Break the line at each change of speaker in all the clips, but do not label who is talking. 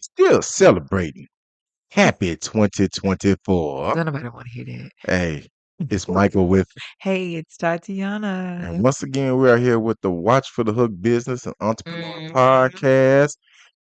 Still celebrating. Happy 2024.
Don't nobody want to hear that.
Hey, it's Michael with,
Hey, it's
and
Tatiana.
once again, we are here with the Watch for the Hook Business and Entrepreneur
Mhm.
Podcast,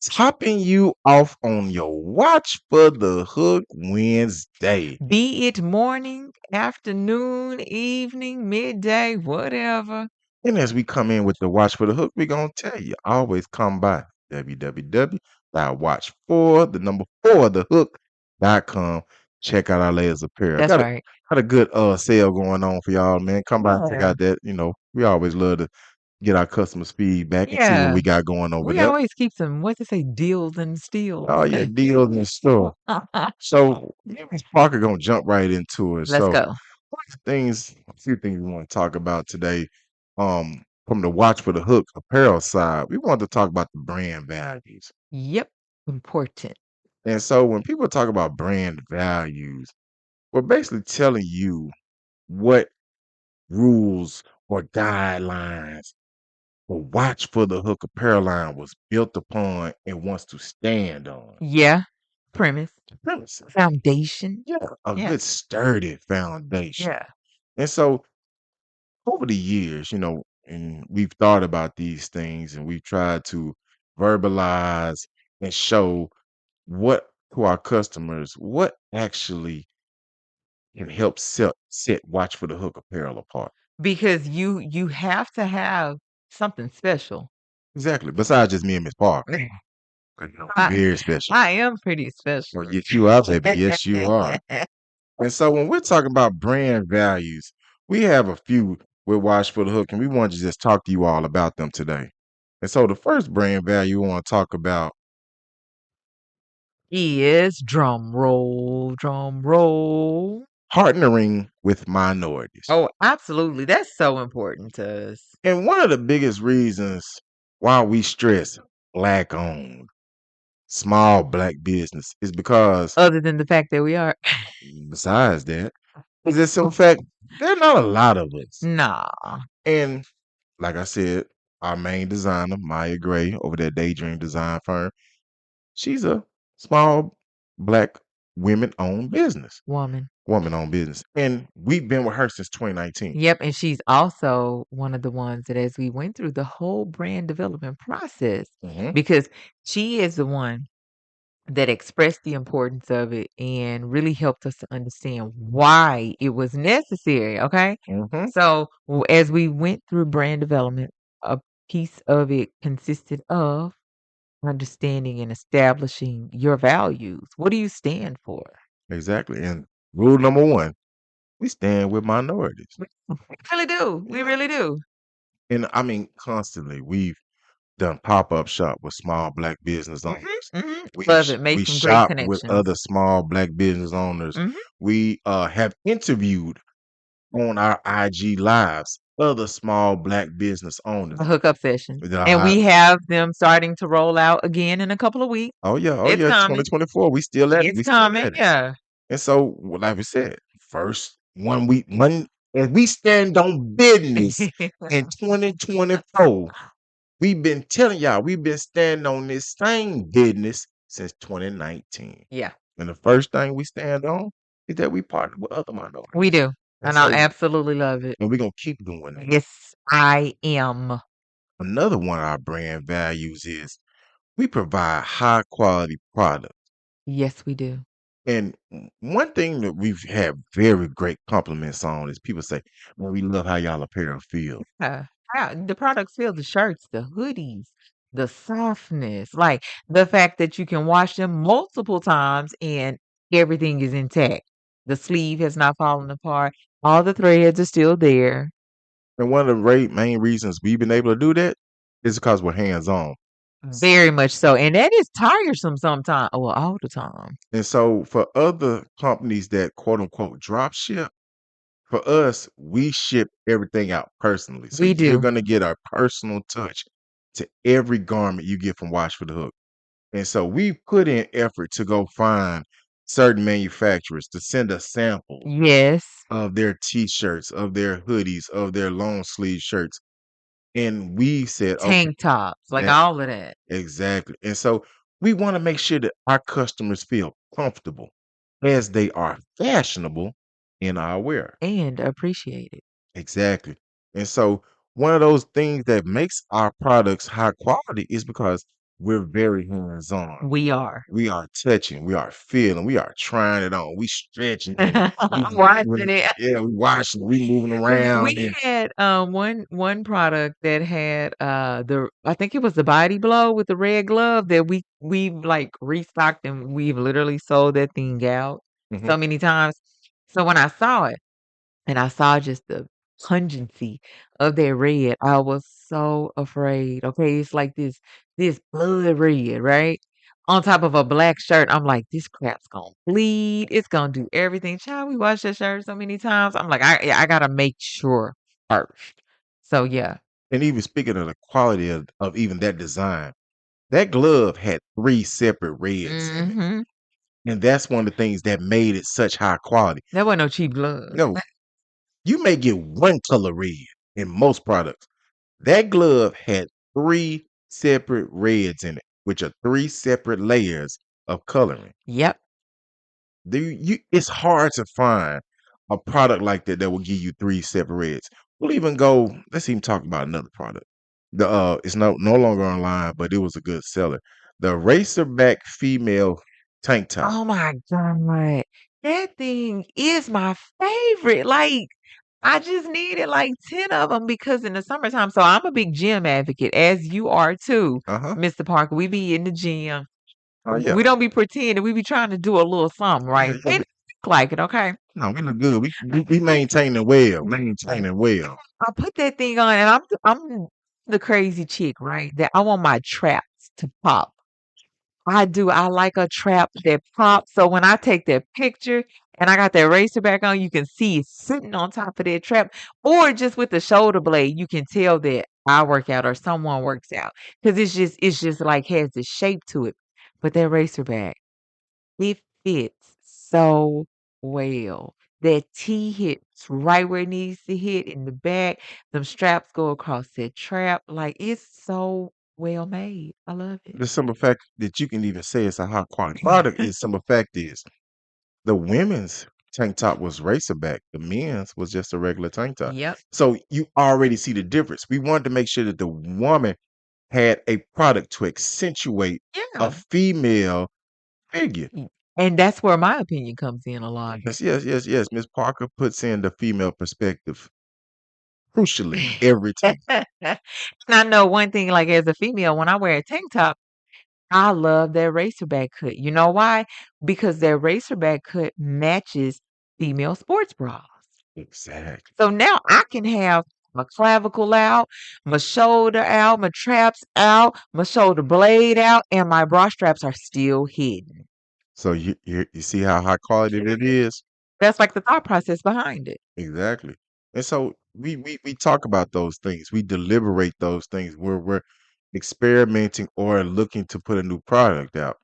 topping you off on your Watch for the Hook Wednesday.
Be it morning, afternoon, evening, midday, whatever.
And as we come in with the Watch for the Hook, we're going to tell you, always come by www.watch4, the number 4, the hook.com. Check out our latest apparel.
That's right.
Got a good sale going on for y'all, man. Come by and check
Yeah.
out that. We always love to get our customers' feedback and see what
Yeah.
we got going over
We
there.
always keep some, what to say, deals and steals.
Oh yeah, deals in store. So me and Miss Parker gonna jump right into it.
Let's
So
go.
a few things we want to talk about today. From the Watch for the Hook apparel side, we want to talk about the brand values.
Yep. Important.
And so when people talk about brand values, we're basically telling you what rules or guidelines the Watch for the Hook apparel line was built upon and wants to stand on.
Yeah. Premise.
Premises.
Foundation.
Yeah, a
Yeah.
good sturdy foundation.
Yeah.
And so over the years, and we've thought about these things and we've tried to verbalize and show what to our customers, what actually can help set Watch for the Hook apparel apart.
Because you have to have something special.
Exactly. Besides just me and Miss Parker. 'Cause, we
I,
very special.
I am pretty special.
Well, yes, you are, baby. Yes, you are. And so when we're talking about brand values, we have a few with Watch for the Hook, and we want to just talk to you all about them today. And so the first brand value we want to talk about,
Is drum roll, drum roll.
partnering with minorities.
Oh, absolutely. That's so important to us.
And one of the biggest reasons why we stress black owned, small black business is because,
Other than the fact that we are.
besides that, is this in fact, there are not a lot of us.
Nah.
And like I said, our main designer, Maya Gray, over there, Daydream Design Firm, she's a small black women-owned business,
Woman.
woman-owned business, and we've been with her since 2019.
Yep. And she's also one of the ones that, as we went through the whole brand development process,
Mhm.
because she is the one that expressed the importance of it and really helped us to understand why it was necessary. Okay.
Mhm.
So as we went through brand development, a piece of it consisted of understanding and establishing your values. What do you stand for?
Exactly. And rule number one, we stand with minorities.
We really do. We
Yeah.
really do.
And I mean, constantly, we've done pop-up shop with small black business
Mhm,
owners.
mhm.
We
Love
sh-
it. Made
we
some great
shop with
connections.
other small black business owners.
Mhm.
We have interviewed on our IG lives other small black business owners.
The hookup session.
That
And
I-
we have them starting to roll out again in a couple of weeks.
oh
It's
yeah,
coming.
2024. We still at it.
It's
We still
coming.
at it.
Yeah.
And so, like we said, first one as we stand on business in 2024. We've been telling y'all, we've been standing on this same business since 2019.
Yeah,
And the first thing we stand on is that we partner with other minorities.
we do.
And
And I
so,
absolutely love it.
and we're gonna keep doing that.
Yes, I am.
Another one of our brand values is we provide high quality products.
Yes, we do.
And one thing that we've had very great compliments on is people say, "Man, we love how y'all apparel feel."
Yeah. Yeah, the products feel the shirts, the hoodies, the softness, like the fact that you can wash them multiple times and everything is intact. The sleeve has not fallen apart. All the threads are still there.
And one of the main reasons we've been able to do that is because we're hands on.
Very much so. And that is tiresome sometimes. Well, all the time.
And so for other companies that quote unquote drop ship, for us, we ship everything out personally. So
We
you're
do.
going to get a personal touch to every garment you get from Watch for the Hook. And so we put in effort to go find certain manufacturers to send us samples
Yes.
of their t-shirts, of their hoodies, of their long sleeve shirts. And we said, okay,
Tank tops, like
that
all of that.
exactly. And so We want to make sure that our customers feel comfortable as they are fashionable in our wear.
And appreciate it.
Exactly. And so one of those things that makes our products high quality is because we're very hands-on.
We are.
We are touching, we are feeling, we are trying it on, we stretching and
I'm watching it.
yeah, we washing, we moving around
We
and
had one product that had the I think it was the body blow with the red glove that we've like restocked and we've literally sold that thing out
mhm.
so many times. So when I saw it and I saw just the pungency of that red, I was so afraid. Okay, it's like this blood red, right? On top of a black shirt. I'm like, this crap's gonna bleed. It's gonna do everything. Child, we washed that shirt so many times. I'm like, I gotta make sure first. So yeah.
And even speaking of the quality of even that design, that glove had 3 separate reds in it.
Hmm.
And that's one of the things that made it such high quality.
That wasn't no cheap glove.
No, you may get one color red in most products. That glove had 3 separate reds in it, which are 3 separate layers of coloring.
Yep.
It's hard to find a product like that that will give you 3 separate reds. We'll even go let's even talk about another product. It's no longer online, but it was a good seller. The Racerback female tank top.
Oh my God. That thing is my favorite. Like, I just needed like 10 of them because in the summertime, so I'm a big gym advocate, as you are too,
Uh-huh.
Mr. Parker. We be in the gym.
Oh, yeah.
We don't be pretending. We be trying to do a little something,
Yeah,
right?
yeah,
And look like it, okay?
no, we look good. We maintaining well, maintaining well.
I put that thing on, and I'm the crazy chick, right? That I want my traps to pop. I do. I like a trap that pops. So when I take that picture and I got that racer back on, you can see it sitting on top of that trap, or just with the shoulder blade, you can tell that I work out or someone works out because it's just like has this shape to it. But that racer back, it fits so well. That T hits right where it needs to hit in the back. Them straps go across that trap. Like it's so well made. I love it.
The simple fact that you can even say it's a high quality product is simple fact is the women's tank top was racerback. The men's was just a regular tank top.
Yep.
So you already see the difference. We wanted to make sure that the woman had a product to accentuate a
Yeah.
female figure.
And that's where my opinion comes in a lot.
Yes, yes, yes, yes. Miss Parker puts in the female perspective crucially every time.
And I know one thing, like as a female, when I wear a tank top, I love that racerback cut. You know why? Because that racerback cut matches female sports bras.
Exactly.
So now I can have my clavicle out, my shoulder out, my traps out, my shoulder blade out, and my bra straps are still hidden.
So you see how high quality it is?
That's like the thought process behind it.
Exactly. And so we talk about those things. We deliberate those things where we're experimenting or looking to put a new product out.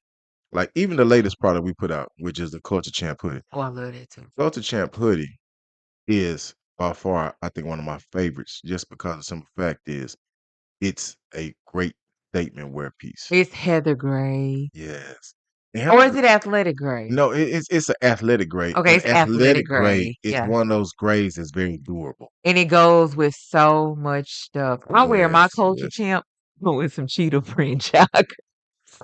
Like even the latest product we put out, which is the Culture Champ hoodie.
Oh, I love that too.
Culture Champ hoodie is by far, I think, one of my favorites, just because the simple fact is it's a great statement wear piece.
It's heather gray.
Yes. It has
Or
a
is it athletic gray?
no, it's an athletic gray,
Okay,
and
it's athletic
athletic gray
gray.
is
Yeah.
one of those grays that's very durable.
And it goes with so much stuff. I wear my
Yes,
Culture
yes.
Champ with some cheetah print joggers.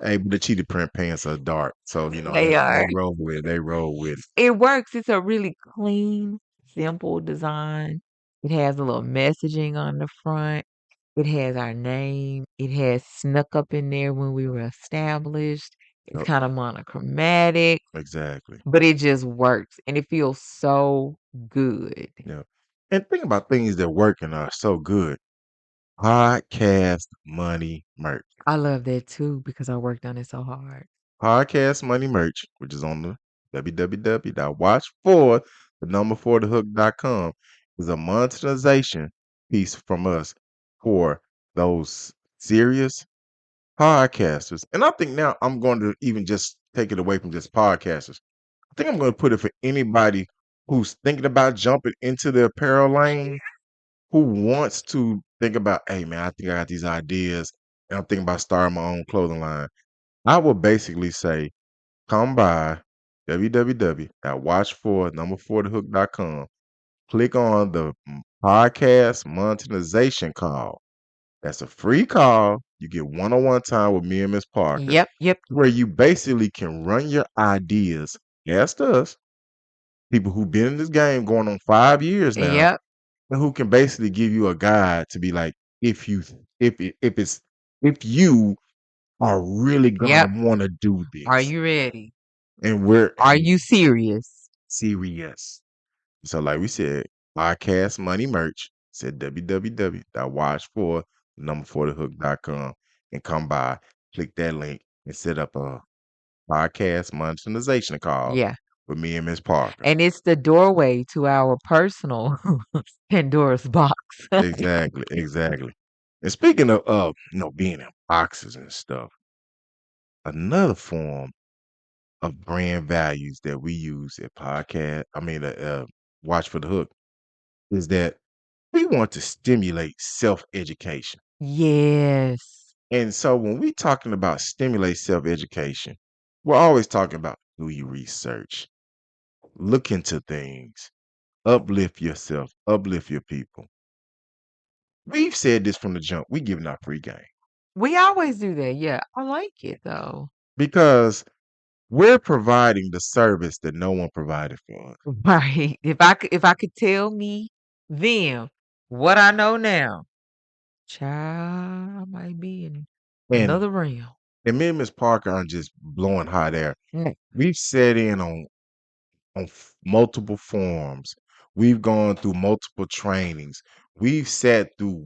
Hey, but the cheetah print pants are dark, so you know
They
they
are.
roll with it. They roll with it.
It works. It's a really clean, simple design. It has a little messaging on the front. It has our name. It has snuck up in there when we were established. It's
Yep,
kind of monochromatic,
exactly.
but it just works and it feels so good.
Yeah. And think about things that work and are so good. Podcast money merch.
I love that too because I worked on it so hard.
Podcast money merch, which is on the www.watch4 the number 4 the hook.com, is a monetization piece from us for those serious podcasters. And I think now I'm going to even just take it away from just podcasters. I think I'm going to put it for anybody who's thinking about jumping into the apparel lane, who wants to think about, hey man, I think I got these ideas and I'm thinking about starting my own clothing line. I would basically say come by www.watch4TheHook.com. Click on the podcast monetization call. That's a free call. You get one-on-one time with me and Miss Parker,
Yep, yep,
where you basically can run your ideas past us, people who've been in this game going on 5 years now,
yep,
and who can basically give you a guide to be like, if you if it's if you are really gonna
yep.
want to do
Are
this,
you ready?
and we're
Are you serious?
serious. So, like we said, podcast money merch. Said www.watch4TheHook.com and come by, click that link, and set up a podcast monetization call
Yeah.
with me and Miss Parker.
And it's the doorway to our personal Pandora's box.
Exactly, exactly. And speaking of being in boxes and stuff, another form of brand values that we use at Watch for the Hook is that we want to stimulate self-education.
Yes.
And so when we talking about stimulate self-education, we're always talking about do you research, look into things, uplift yourself, uplift your people. We've said this from the jump. We giving out free game
We always do that. Yeah. I like it though.
because we're providing the service that no one provided for us.
Right. If I could tell me them what I know now, child, I might be in
And
another realm.
me and Miss Parker aren't just blowing hot air.
Mm.
We've sat in on multiple forums. We've gone through multiple trainings. We've sat through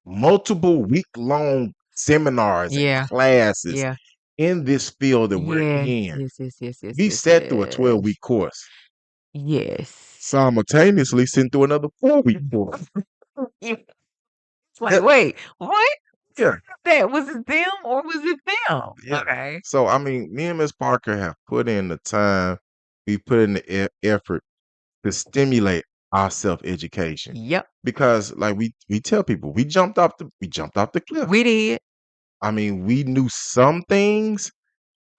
multiple week-long seminars and
Yeah.
classes
Yeah.
in this field that we're
Yes.
in.
Yes. Yes. Yes. Yes.
We
Yes.
sat through a
Yes.
12-week course,
Yes.
simultaneously sitting through another 4-week course.
It's like,
That,
wait, what?
yeah,
That was it them or was it them?
yeah.
Okay.
So I mean, me and Miss Parker have put in the time. We put in the effort to stimulate our self-education
Yep.
because, like we tell people, we jumped off the cliff.
We did.
I mean, we knew some things,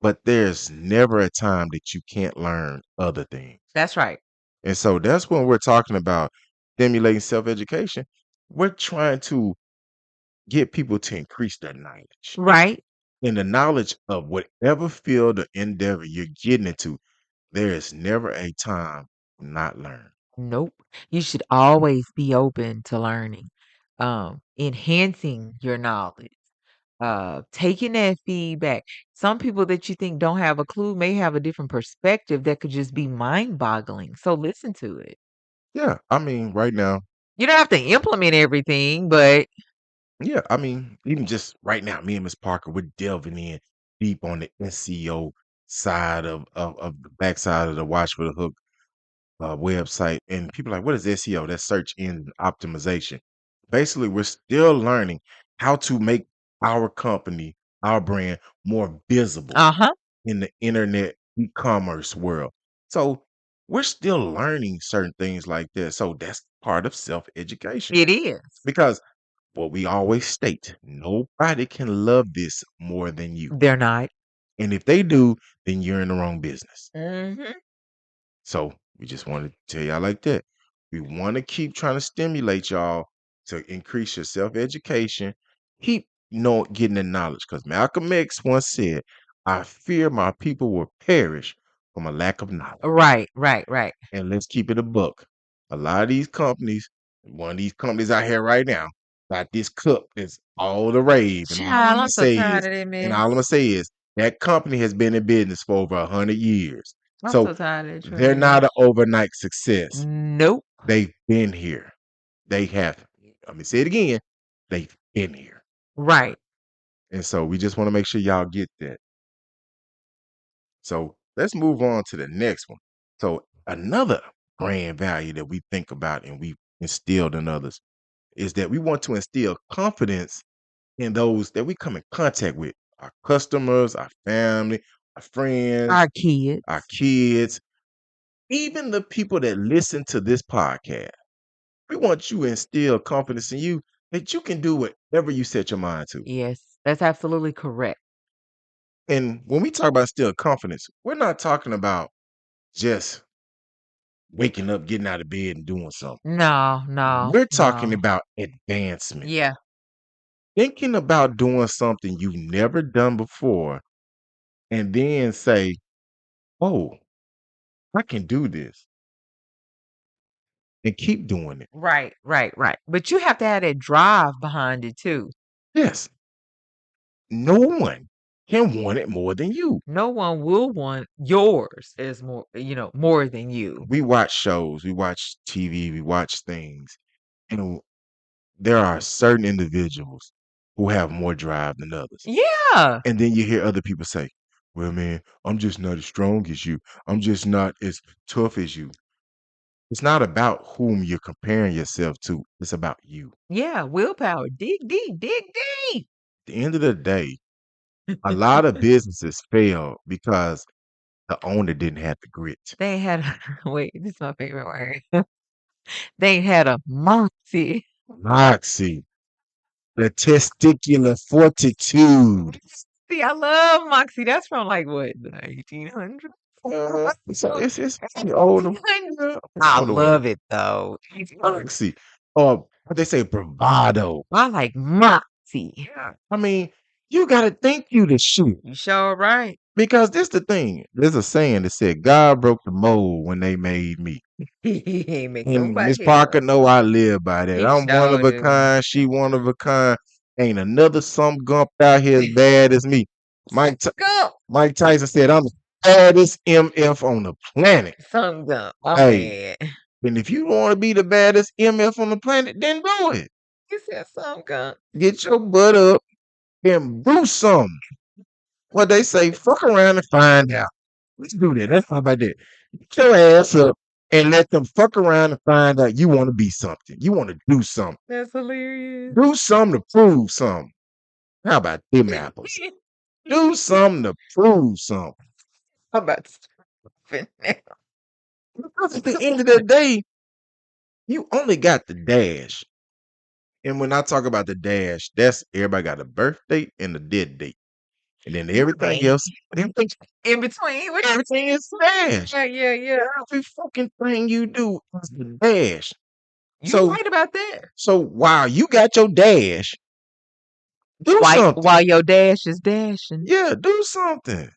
but there's never a time that you can't learn other things.
That's right.
And so that's when we're talking about stimulating self-education. We're trying to get people to increase their knowledge.
Right.
In the knowledge of whatever field or endeavor you're getting into, there is never a time to not learn.
Nope. You should always be open to learning, enhancing your knowledge, taking that feedback. Some people that you think don't have a clue may have a different perspective that could just be mind-boggling. So listen to it.
Yeah, I mean, right now,
You don't have to implement everything, but
yeah, I mean, even just right now, me and Miss Parker, we're delving in deep on the SEO side of the backside of the Watch for the Hook website. And people are like, what is SEO? That's search engine optimization. Basically, we're still learning how to make our company, our brand more visible
uh-huh,
in the internet e-commerce world. So we're still learning certain things like that. So that's part of self-education
it is.
because what we always state, nobody can love this more than you.
They're not.
And if they do, then you're in the wrong business.
Mhm.
So we just want to tell y'all like that. We want to keep trying to stimulate y'all to increase your self-education. Keep getting the knowledge. Because Malcolm X once said, I fear my people will perish from a lack of knowledge.
Right, right, right.
And let's keep it a buck. A lot of these companies, one of these companies out here right now, got this cup that's all the rave.
Child, I'm so tired of that
And all I'm
mess.
gonna say is that company has been in business for over 100 years.
I'm
So
so tired of that
they're not an
trash.
overnight success.
Nope.
They've been here. They have. Let me say it again. They've been here.
Right.
And so we just want to make sure y'all get that. So let's move on to the next one. So another brand value that we think about and we instilled in others is that we want to instill confidence in those that we come in contact with, our customers, our family, our friends,
Our
our
kids.
kids, even the people that listen to this podcast. We want you to instill confidence in you that you can do whatever you set your mind to.
Yes, that's absolutely correct.
And when we talk about still confidence, we're not talking about just waking up, getting out of bed, and doing something.
No, no,
We're talking
no.
about advancement.
Yeah.
Thinking about doing something you've never done before, and then say, "Oh, I can do this," and keep doing it.
Right, right, right. But you have to have that drive behind it too.
Yes, no one can want it more than you.
No one will want yours as more, more than you.
We watch shows, we watch TV, we watch things, and there are certain individuals who have more drive than others.
Yeah.
And then you hear other people say, "Well, man, I'm just not as strong as you. I'm just not as tough as you." It's not about whom you're comparing yourself to. It's about you.
Yeah. Willpower. Dig deep. Dig deep.
At the end of the day, a lot of businesses fail because the owner didn't have the grit.
They had wait, this is my favorite word. They had a moxie.
Moxie, the testicular fortitude.
See, I love moxie. That's from like what, the 1800s?
So it's pretty old.
I
Older one.
love it though.
Moxie. Or what they say, bravado.
I like moxie.
I mean, you gotta think you the shit.
You sure right.
Because this the thing. There's a saying that said, God broke the mold when they made me.
He ain't make
And Miss
nobody
Parker
else.
know I live by that.
He
I'm one
sure
of a
do.
kind. She one of a kind. Ain't another some gump out here as bad as me.
Go.
Mike Tyson said, I'm the baddest MF on the planet.
Some gump. I'm
Hey,
mad.
and if you want to be the baddest MF on the planet, then do it.
He said some gump.
Get your butt up and do something. What they say, fuck around and find out. Let's do that. Let's talk about that. Get your ass up and let them fuck around and find out you want to be something. You want to do something.
That's hilarious.
Do something to prove something. How about them apples? Do something to prove something.
I'm about to stop it
Because at the end of the day, you only got the dash. And when I talk about the dash, that's everybody got a birth date and a dead date. And then everything
Right.
else, everything,
In between.
everything is dash.
Yeah, yeah, yeah.
Every fucking thing you do is the dash.
You
So
right about that.
So while you got your dash, do something.
While your dash is dashing.
Yeah, do something.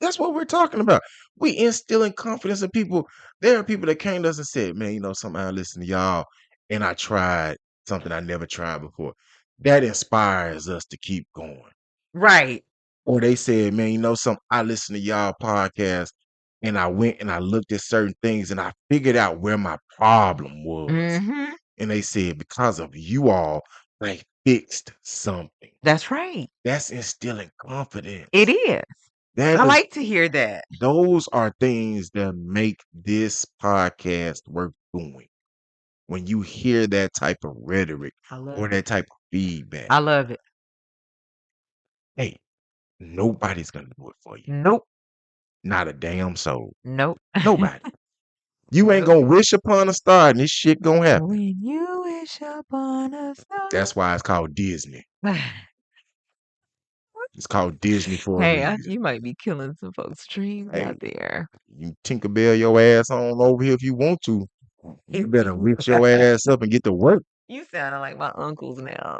That's what we're talking about. We instilling confidence in people. There are people that came to us and said, "Man, you know something, I listen to y'all and I tried something I never tried before." That inspires us to keep going.
Right.
Or they said, "Man, you know something, I listened to y'all podcast and I went and I looked at certain things and I figured out where my problem was."
Mm-hmm.
And they said, "Because of you all, I fixed something."
That's right.
That's instilling
It
confidence.
is.
That
I
is
like to hear that.
those are things that make this podcast worth doing. When you hear that type of rhetoric
I
or
love it.
that type of feedback,
I love it.
hey, nobody's gonna do it for you.
Nope.
Not a damn soul.
Nope.
Nobody. You ain't
Nope.
gonna wish upon a star and this shit gonna happen.
When you wish upon a
That's
star.
why it's called Disney. It's called Disney for a
Hey,
reason.
you might be killing some folks' dreams
Hey,
out there.
you Tinkerbell your ass on over here if you want to. You better lift your ass up and get to work.
You sounding like my uncles now.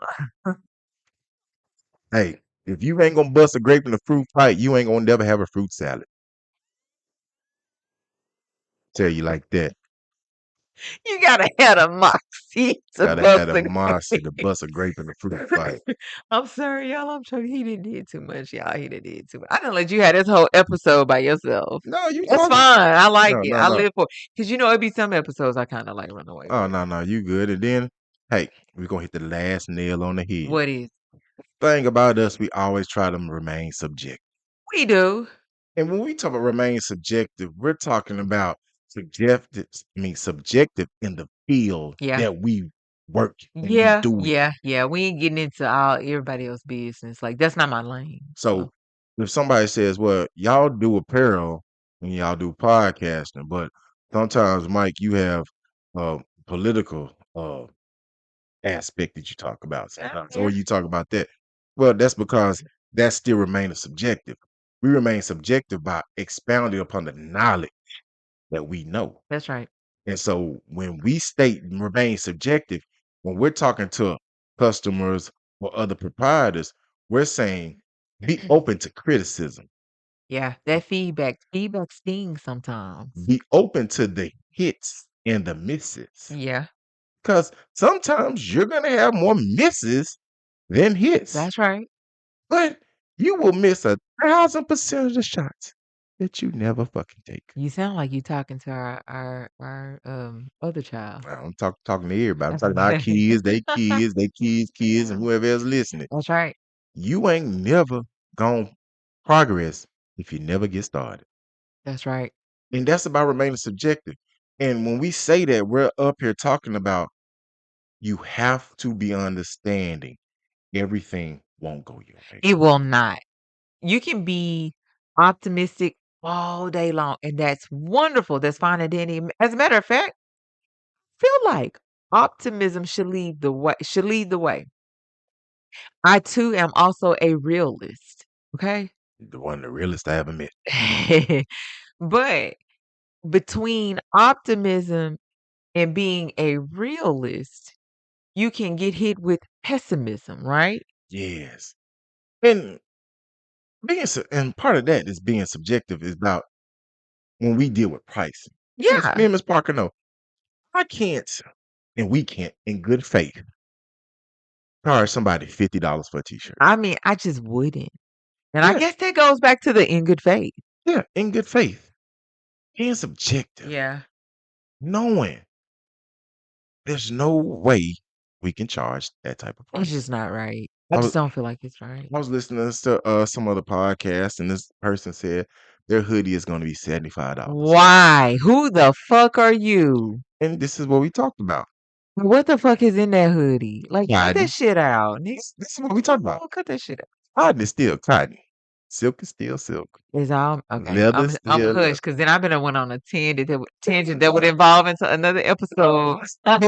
Hey, if you ain't gonna bust a grape in a fruit fight, you ain't gonna never have a fruit salad. Tell you like that.
You gotta have a moxie to
Gotta
bust
have a
a
monster to
grape.
bust a grape in a fruit fight.
I'm sorry, y'all. I'm joking. He didn't did too much, y'all. He didn't did too much. I didn't let you have this whole episode by yourself.
No, you
That's
talking.
fine. I like
No,
it.
no,
I
no.
live for because it'd be some episodes I kind of like run away
Oh,
with.
no, no, you good. And then, hey, we're gonna hit the last nail on the head.
What is?
Thing about us, we always try to remain subjective.
We do.
And when we talk about remain subjective, we're talking about subjective in the field
Yeah.
that we work and we
Yeah.
do it.
Yeah. Yeah. We ain't getting into all everybody else's business. Like that's not my lane.
So if somebody says, "Well, y'all do apparel and y'all do podcasting, but sometimes, Mike, you have a political aspect that you talk about sometimes, or
Yeah.
you talk about that." Well, that's because that still remains subjective. We remain subjective by expounding upon the knowledge that we know.
That's right.
And so when we state remain subjective, when we're talking to customers or other proprietors, we're saying be open to criticism,
Yeah, that feedback stings sometimes.
be open to the hits and the misses.
Yeah,
Because sometimes you're going to have more misses than hits,
that's right.
but you will miss 1,000% of the shots that you never fucking take.
You sound like you talking to our other child.
I'm talking to everybody. I'm talking to our kids, they kids, and
Yeah,
whoever else listening.
that's right.
You ain't never gonna progress if you never get started.
That's right.
And that's about remaining subjective. And when we say that, we're up here talking about you have to be understanding everything won't go your way.
It will not. You can be optimistic all day long, and that's wonderful. That's fine and dandy. As a matter of fact, feel like optimism should lead the way. Should lead the way. I too am also a realist. Okay,
One of the realest I ever met.
but between optimism and being a realist, you can get hit with pessimism, right?
Yes. And and part of that is being subjective is about when we deal with pricing. Me
Yeah.
and Miss Parker know I can't and we can't in good faith charge somebody $50 for a t-shirt.
I mean, I just wouldn't. And I
Yeah,
guess that goes back to the in good faith.
yeah, in good faith. Being subjective,
Yeah.
knowing there's no way we can charge that type of
It's
price.
just not right. I
I
just
was
don't feel like it's right.
I was listening to some other podcast, and this person said their hoodie is going to be $75,
Why? Who the fuck are you?
and this is what we talked about.
What the fuck is in that hoodie? Like, cut that
Cotton.
shit out, nigga.
This is what we talked about.
Cut that shit out.
Cotton is still cotton. Silk is still silk.
Is all okay.
Leather is
I'm
still leather.
hush because then I've been went on a tangent that would involve into another episode.
But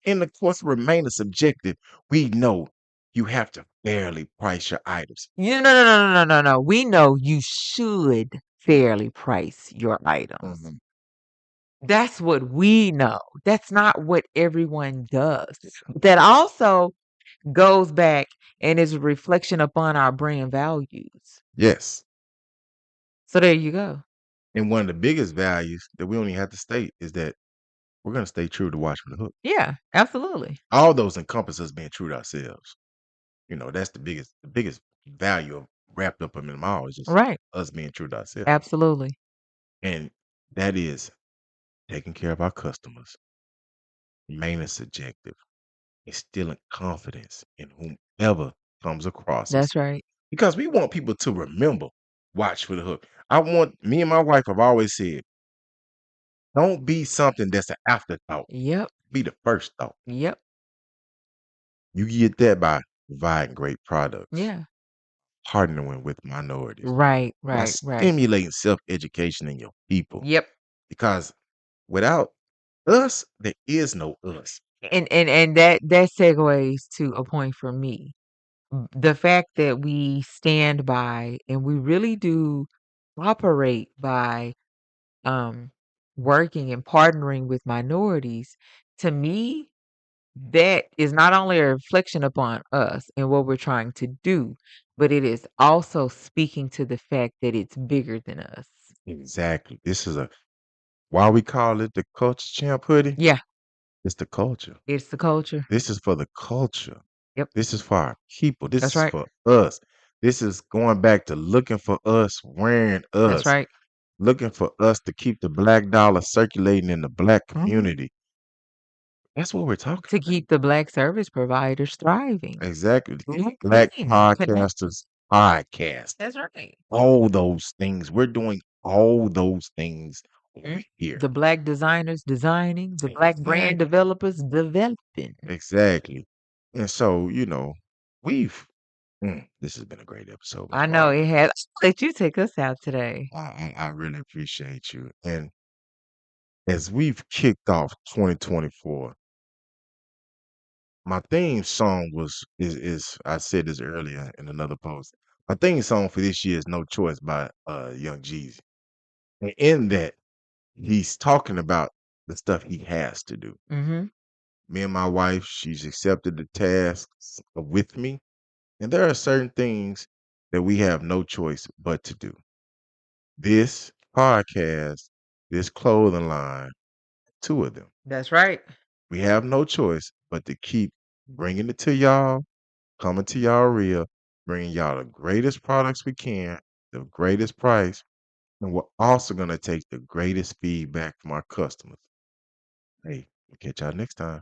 in the course of remaining subjective, we know you have to fairly price your items.
You no. We know you should fairly price your items.
Mhm.
That's what we know. That's not what everyone does. That also goes back and is a reflection upon our brand values.
Yes.
So there you go.
And one of the biggest values that we only have to state is that we're going to stay true to Watch for the Hook.
Yeah, absolutely.
All those encompass us being true to ourselves. That's the biggest value of wrapped up in them all is just
Right.
us being true to ourselves.
Absolutely.
And that is taking care of our customers, remaining subjective, instilling confidence in whomever comes across us.
That's right.
Because we want people to remember Watch for the Hook. Me and my wife have always said, don't be something that's an afterthought.
Yep.
Be the first thought.
Yep.
You get that by providing great products,
Yeah.
partnering with minorities,
Right.
by
Right.
stimulating self-education in your people.
Yep.
Because without us, there is no us.
And that segues to a point for me. The fact that we stand by and we really do operate by um working and partnering with minorities, to me, that is not only a reflection upon us and what we're trying to do, but it is also speaking to the fact that it's bigger than us.
Exactly. This is why we call it the culture champ hoodie.
Yeah,
It's the culture.
it's the culture.
This is for the culture.
Yep,
This is for our people. This
that's
is
right.
for us. This is going back to looking for us, wearing
That's
us,
right.
looking for us to keep the black dollar circulating in the black
Mhm.
community. That's what we're talking
To
about.
keep the black service providers thriving.
Exactly. To keep
Black
black
men connected.
podcasters podcast.
That's right.
All those things. We're doing all those things over
Mm.
here.
The black designers designing, the black brand
Exactly.
developers developing.
Exactly. And so, we've this has been a great episode, Miss
I know
Parker.
it has. Let you take us out today.
I really appreciate you. And as we've kicked off 2024, my theme song is I said this earlier in another post. Our theme song for this year is "No Choice" by Young Jeezy, and in that he's talking about the stuff he has to do.
Mhm.
Me and my wife, she's accepted the tasks with me, and there are certain things that we have no choice but to do. This podcast, this clothing line, two of them.
That's right.
We have no choice but to keep bringing it to y'all, coming to y'all real, bringing y'all the greatest products we can, the greatest price, and we're also going to take the greatest feedback from our customers. Hey, we'll catch y'all next time.